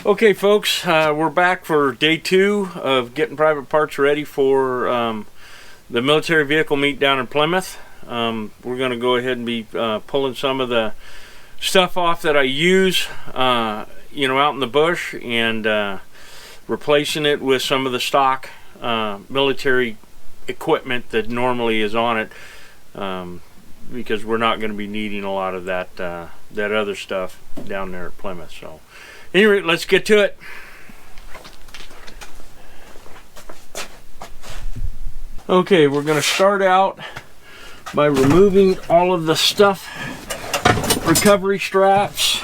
Okay folks, we're back for day 2 of getting private parts ready for the military vehicle meet down in Plymouth. We're going to go ahead and be pulling some of the stuff off that I use out in the bush and replacing it with some of the stock military equipment that normally is on it, because we're not going to be needing a lot of that other stuff down there at Plymouth. So anyway, let's get to it. Okay, we're going to start out by removing all of the stuff, recovery straps,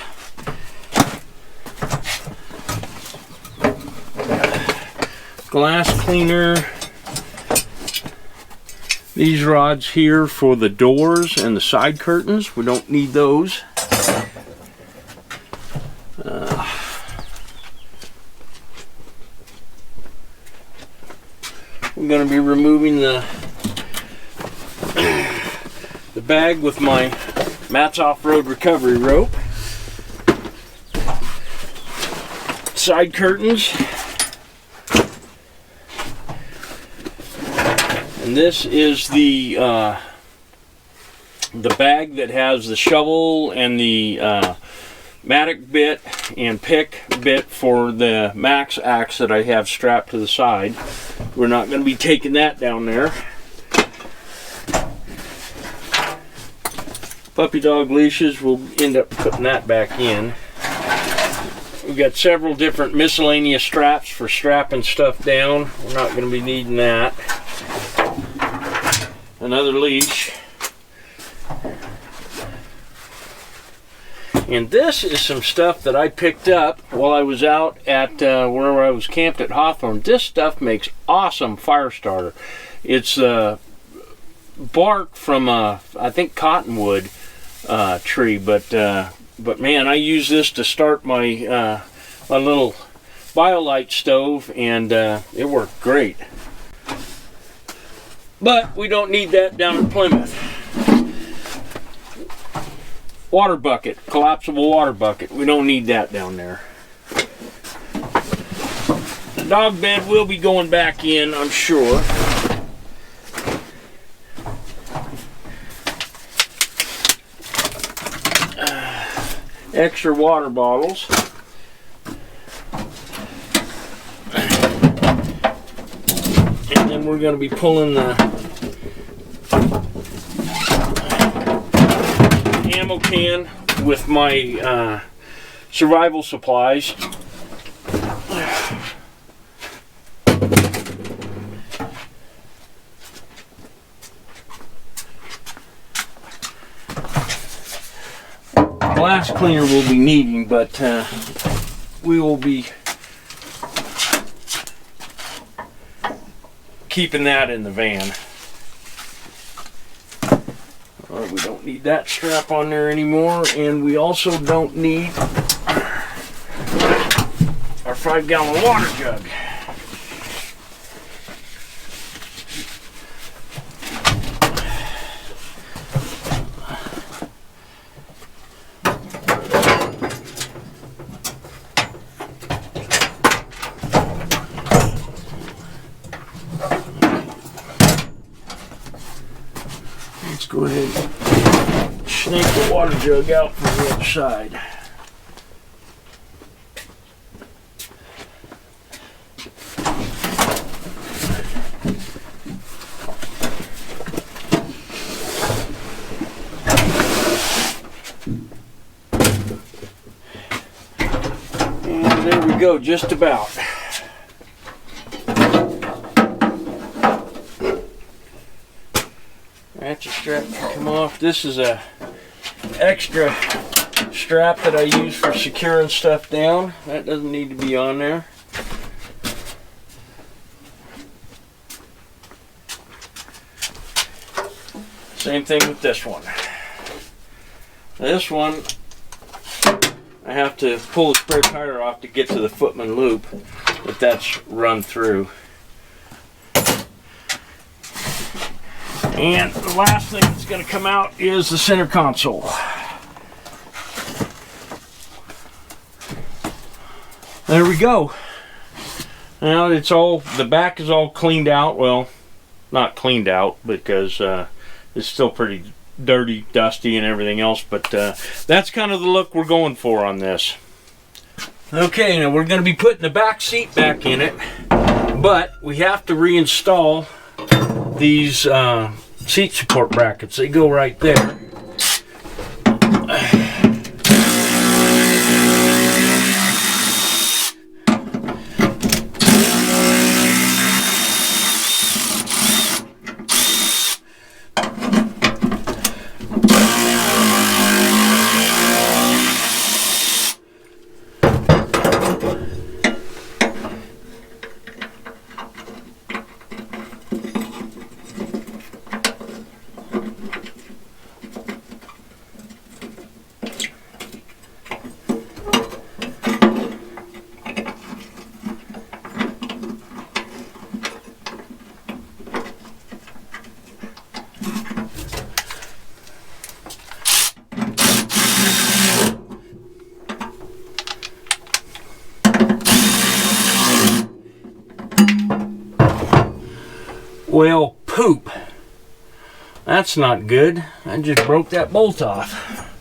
glass cleaner, these rods here for the doors and the side curtains. We don't need those. I'm going to be removing the bag with my Matt's Off-Road Recovery rope, side curtains, and this is the bag that has the shovel and the mattock bit and pick bit for the max axe that I have strapped to the side. We're not going to be taking that down there. Puppy dog leashes, we'll end up putting that back in. We've got several different miscellaneous straps for strapping stuff down. We're not going to be needing that. Another leash. And this is some stuff that I picked up while I was out at where I was camped at Hawthorne. This stuff makes awesome fire starter. It's bark from I think cottonwood tree, but man, I use this to start my my little BioLite stove, and it worked great. But we don't need that down in Plymouth. Water bucket, collapsible water bucket. We don't need that down there. The dog bed will be going back in, I'm sure. Extra water bottles. And then we're going to be pulling the ammo can with my survival supplies. Glass cleaner we'll be needing, but we will be keeping that in the van. We don't need that strap on there anymore, and we also don't need our 5-gallon water jug. Let's go ahead and snake the water jug out from the other side. And there we go, just about. Ratchet strap can come off. This is a extra strap that I use for securing stuff down. That doesn't need to be on there. Same thing with this one. This one, I have to pull the spare tire off to get to the footman loop, but that's run through. And the last thing that's going to come out is the center console. There we go. Now it's all, the back is all cleaned out. Well, not cleaned out because it's still pretty dirty, dusty and everything else, but that's kind of the look we're going for on this. Okay, now we're going to be putting the back seat back in it, but we have to reinstall these seat support brackets. They go right there. Well, poop. That's not good. I just broke that bolt off.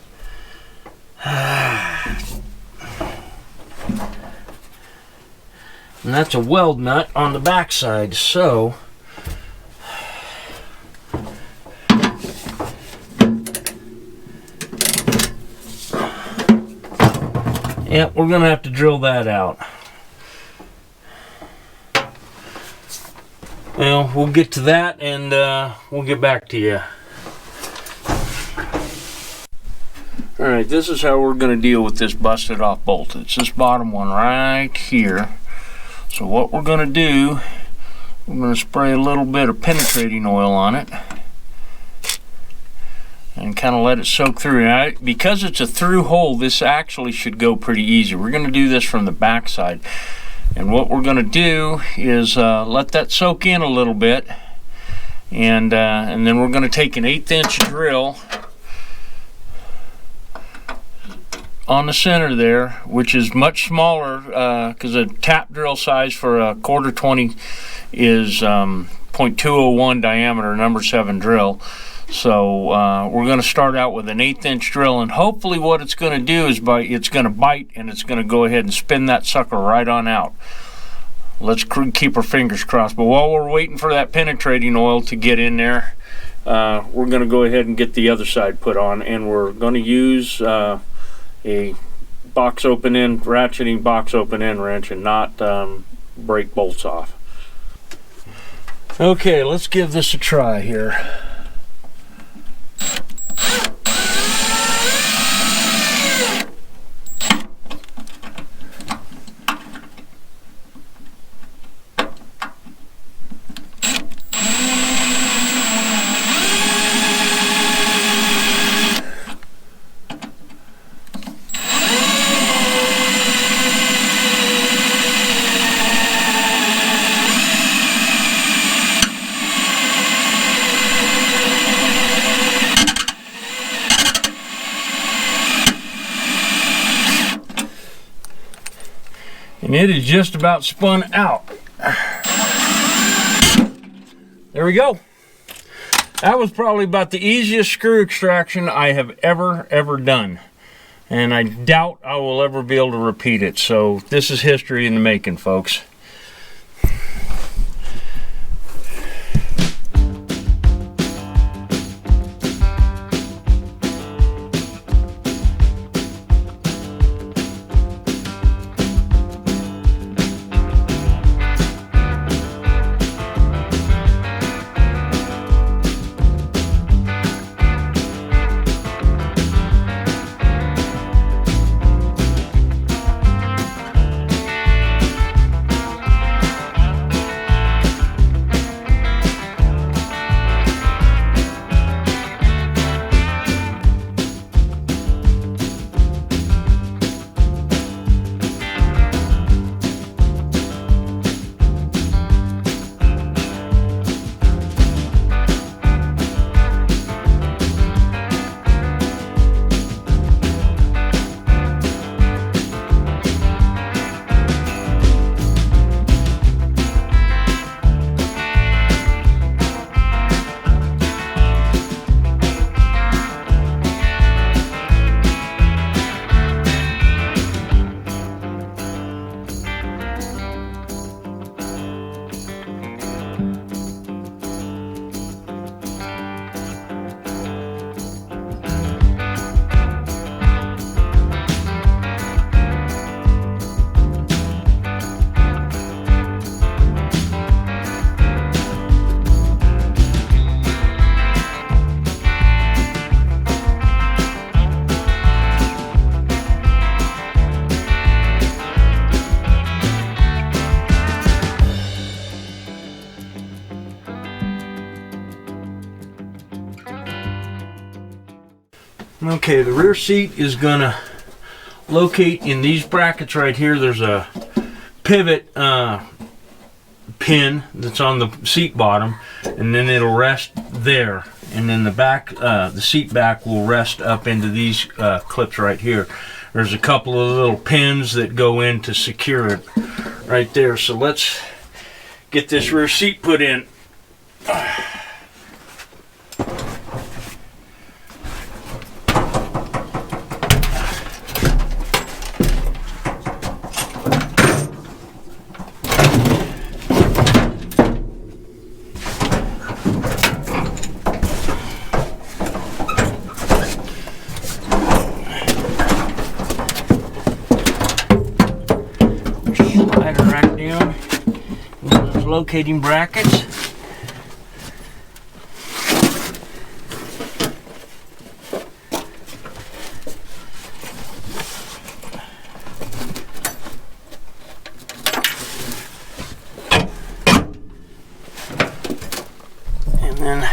And that's a weld nut on the back side, so yeah, we're gonna have to drill that out. Well, we'll get to that and we'll get back to you. Alright, this is how we're going to deal with this busted off bolt. It's this bottom one right here. So what we're going to do, we're going to spray a little bit of penetrating oil on it and kind of let it soak through. Now, because it's a through hole, this actually should go pretty easy. We're going to do this from the back side. And what we're going to do is let that soak in a little bit, and then we're going to take an 1/8" drill on the center there, which is much smaller because a tap drill size for a 1/4 is 0.201 diameter, number 7 drill. So we're going to start out with an 1/8" drill, and hopefully what it's going to do is it's going to bite and it's going to go ahead and spin that sucker right on out. Let's keep our fingers crossed. But while we're waiting for that penetrating oil to get in there, we're going to go ahead and get the other side put on, and we're going to use a box open end, ratcheting box open end wrench, and not break bolts off. Okay, let's give this a try here. And it is just about spun out. There we go. That was probably about the easiest screw extraction I have ever done. And I doubt I will ever be able to repeat it. So this is history in the making, folks. Okay, the rear seat is gonna locate in these brackets right here. There's a pivot pin that's on the seat bottom, and then it'll rest there, and then the back, the seat back will rest up into these clips right here. There's a couple of little pins that go in to secure it right there. So let's get this rear seat put in. Slide her right down into those locating brackets. And then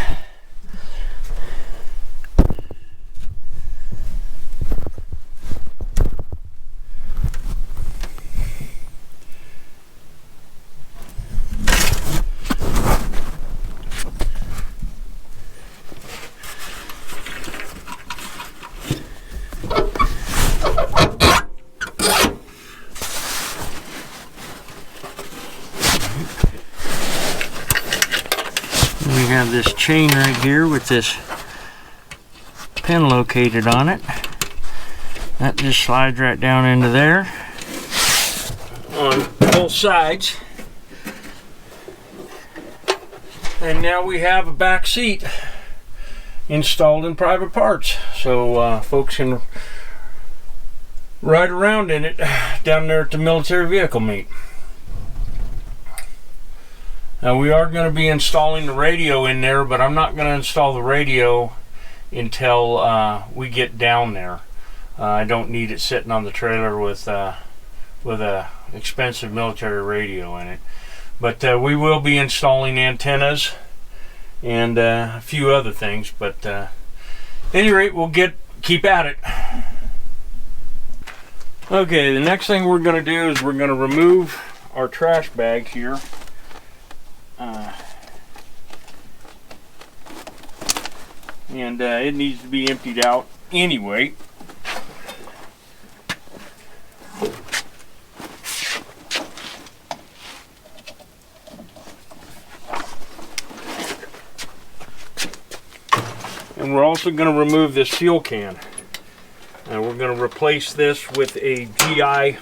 we have this chain right here with this pin located on it. That just slides right down into there on both sides. And now we have a back seat installed in private parts, so folks can ride around in it down there at the military vehicle meet. Now we are going to be installing the radio in there, but I'm not going to install the radio until we get down there. I don't need it sitting on the trailer with a expensive military radio in it. But we will be installing antennas and a few other things. But at any rate, we'll keep at it. Okay, the next thing we're going to do is we're going to remove our trash bag here. And it needs to be emptied out anyway. And we're also going to remove this fuel can. And we're going to replace this with a GI,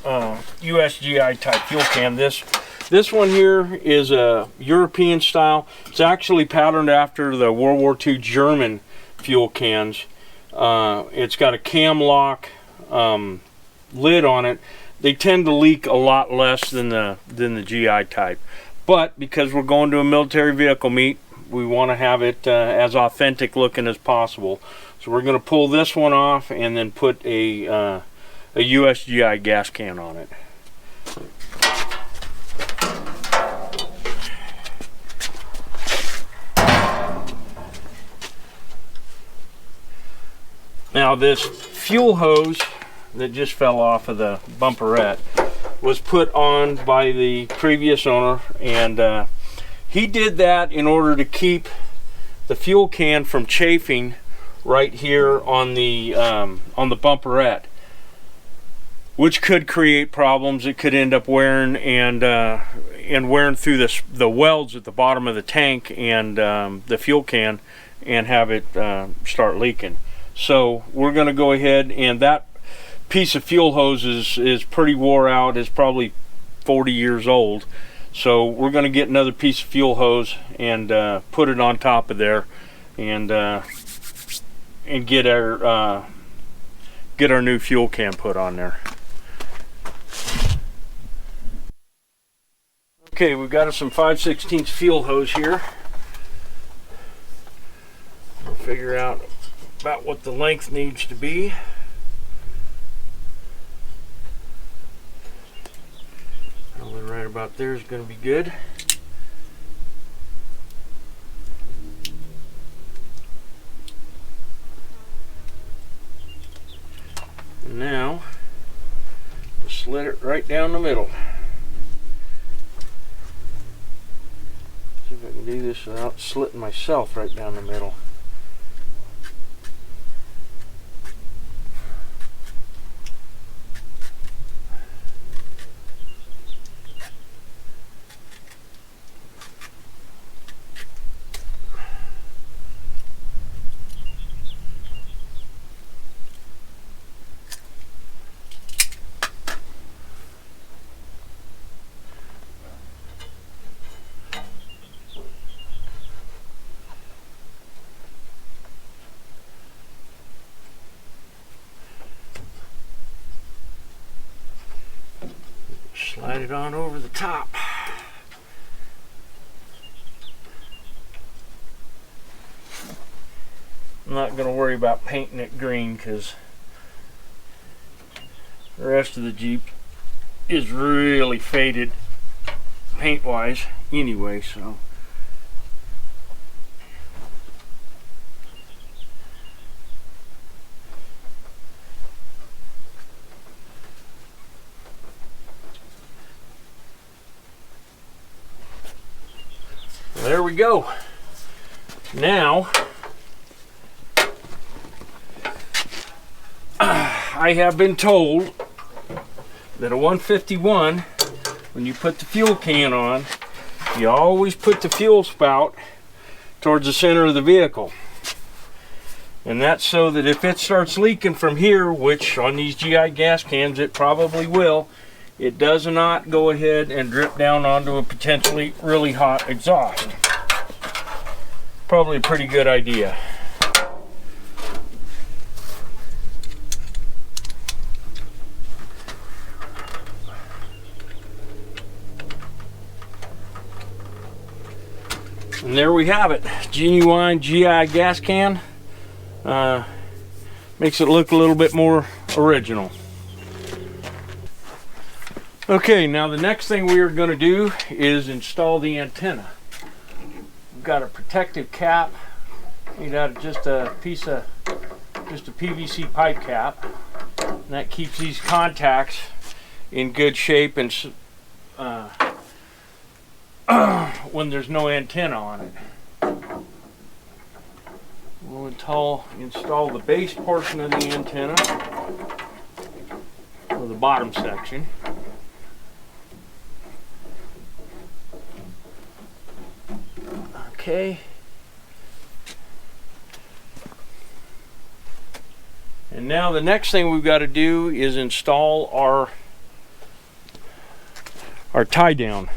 US GI type fuel can. This one here is a European style. It's actually patterned after the World War II German fuel cans. It's got a cam lock lid on it. They tend to leak a lot less than the GI type. But because we're going to a military vehicle meet, we want to have it as authentic looking as possible. So we're going to pull this one off and then put a US GI gas can on it. Now this fuel hose that just fell off of the bumperette was put on by the previous owner, and he did that in order to keep the fuel can from chafing right here on the bumperette, which could create problems. It could end up wearing and wearing through the welds at the bottom of the tank and the fuel can, and have it start leaking. So we're going to go ahead, and that piece of fuel hose is pretty wore out. It's probably 40 years old. So we're going to get another piece of fuel hose and put it on top of there, and get our new fuel can put on there. Okay, we've got some 5/16 fuel hose here. We'll figure out about what the length needs to be. Probably right about there is going to be good. slit it right down the middle. See if I can do this without slitting myself right down the middle. Slide it on over the top. I'm not going to worry about painting it green because the rest of the Jeep is really faded paint wise anyway, so there we go. Now I have been told that a 151, when you put the fuel can on, you always put the fuel spout towards the center of the vehicle. And that's so that if it starts leaking from here, which on these GI gas cans it probably will, it does not go ahead and drip down onto a potentially really hot exhaust. Probably a pretty good idea. And there we have it. Genuine GI gas can. Makes it look a little bit more original. Okay, now the next thing we are going to do is install the antenna. We've got a protective cap made out of just a PVC pipe cap, and that keeps these contacts in good shape and when there's no antenna on it. We'll install the base portion of the antenna, or the bottom section. Okay. And now the next thing we've got to do is install our tie down.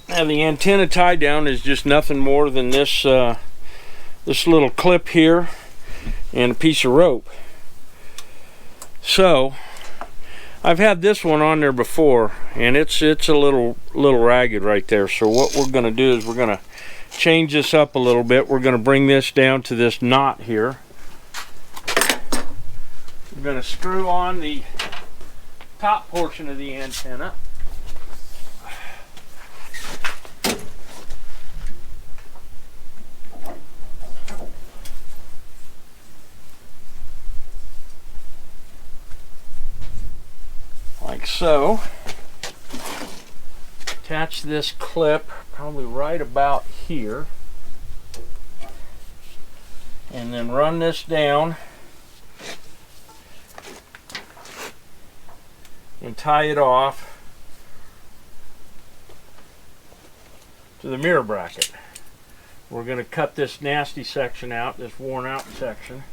Now the antenna tie down is just nothing more than this this little clip here and a piece of rope. So I've had this one on there before, and it's a little ragged right there. So what we're going to do is we're going to change this up a little bit. We're going to bring this down to this knot here. We're going to screw on the top portion of the antenna. Like so. Attach this clip probably right about here, and then run this down and tie it off to the mirror bracket. We're going to cut this nasty section out, this worn out section.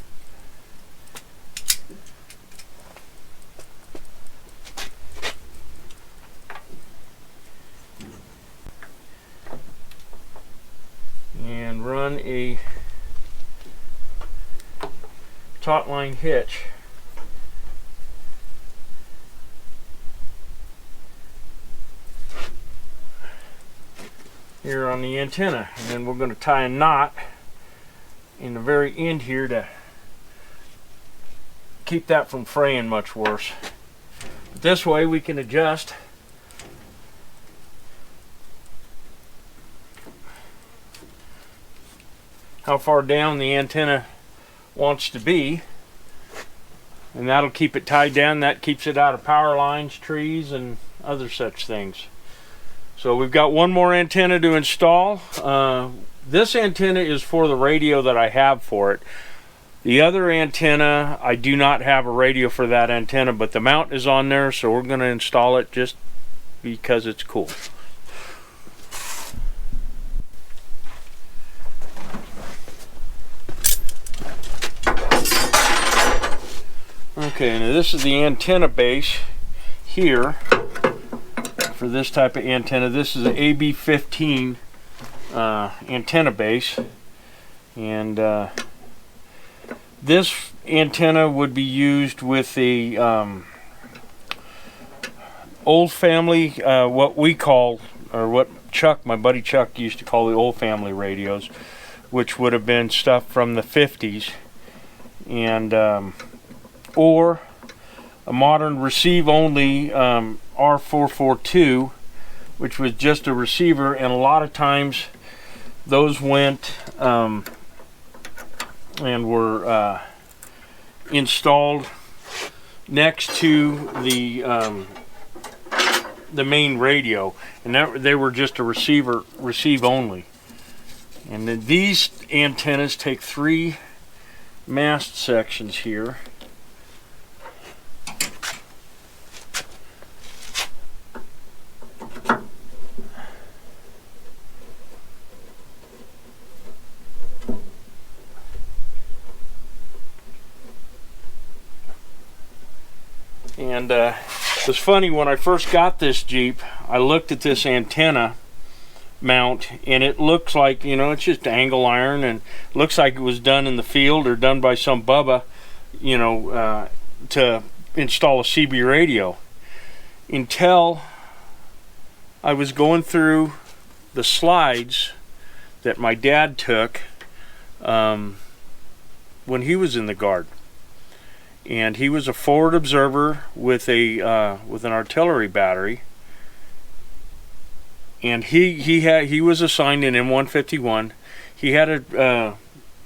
And run a taut line hitch here on the antenna, and then we're going to tie a knot in the very end here to keep that from fraying much worse. But this way we can adjust how far down the antenna wants to be, and that'll keep it tied down. That keeps it out of power lines, trees, and other such things. So we've got one more antenna to install. This antenna is for the radio that I have for it. The other antenna, I do not have a radio for that antenna, but the mount is on there, so we're going to install it just because it's cool. Okay, now this is the antenna base here for this type of antenna. This is an AB15 antenna base, and this antenna would be used with the old family, what we call, or what Chuck, my buddy Chuck, used to call the old family radios, which would have been stuff from the 50s, and or a modern receive-only R442, which was just a receiver, and a lot of times those went and were installed next to the main radio, and they were just a receive only. And then these antennas take 3 mast sections here. And it's funny, when I first got this Jeep, I looked at this antenna mount, and it looks like, you know, it's just angle iron, and looks like it was done in the field or done by some bubba, you know, to install a CB radio. Until I was going through the slides that my dad took when he was in the Guard. And he was a forward observer with an artillery battery, and he was assigned an M151. He had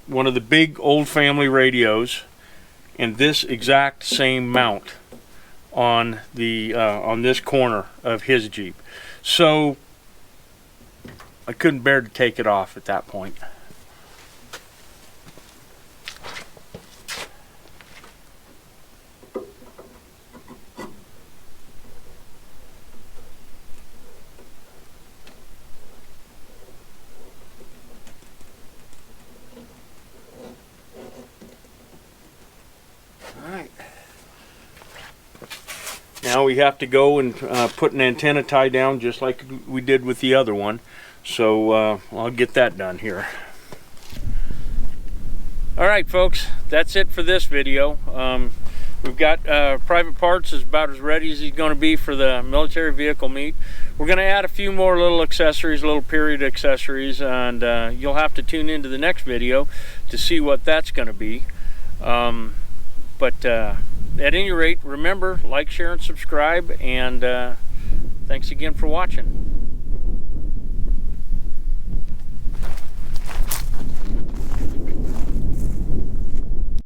one of the big old family radios, and this exact same mount on this corner of his Jeep. So I couldn't bear to take it off at that point. Alright, now we have to go and put an antenna tie down just like we did with the other one, so I'll get that done here. Alright folks, that's it for this video. We've got Private Parts is about as ready as he's going to be for the military vehicle meet. We're going to add a few more little accessories, little period accessories, and you'll have to tune into the next video to see what that's going to be. But at any rate, remember, like, share, and subscribe, and thanks again for watching.